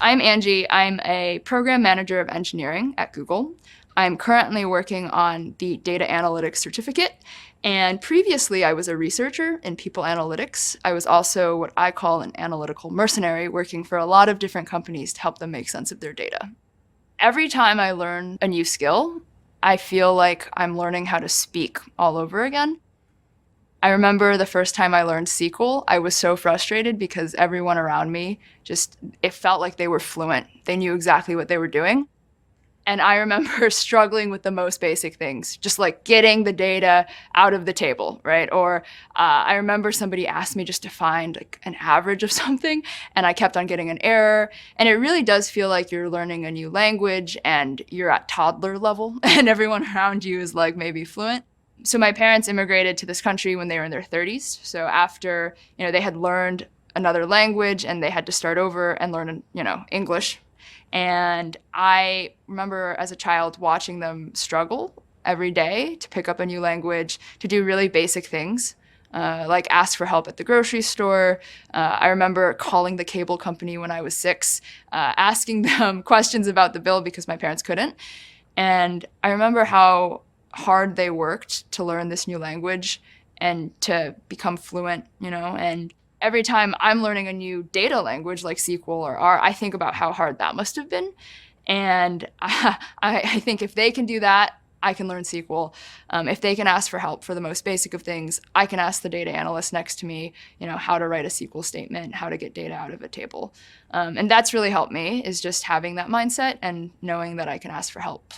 I'm Angie. I'm a program manager of engineering at Google. I'm currently working on the data analytics certificate, and previously I was a researcher in people analytics. I was also what I call an analytical mercenary, working for a lot of different companies to help them make sense of their data. Every time I learn a new skill, I feel like I'm learning how to speak all over again. I remember the first time I learned SQL, I was so frustrated because everyone around me it felt like they were fluent. They knew exactly what they were doing. And I remember struggling with the most basic things, just like getting the data out of the table, right? Or I remember somebody asked me just to find like an average of something, and I kept on getting an error. And it really does feel like you're learning a new language and you're at toddler level, and everyone around you is like maybe fluent. So my parents immigrated to this country when they were in their 30s. So after, they had learned another language and they had to start over and learn, English. And I remember as a child watching them struggle every day to pick up a new language, to do really basic things, like ask for help at the grocery store. I remember calling the cable company when I was 6, asking them questions about the bill because my parents couldn't. And I remember how hard they worked to learn this new language and to become fluent, and every time I'm learning a new data language like SQL or R, I think about how hard that must have been. And I think if they can do that, I can learn SQL. If they can ask for help for the most basic of things, I can ask the data analyst next to me, how to write a SQL statement, how to get data out of a table. And that's really helped me, is just having that mindset and knowing that I can ask for help.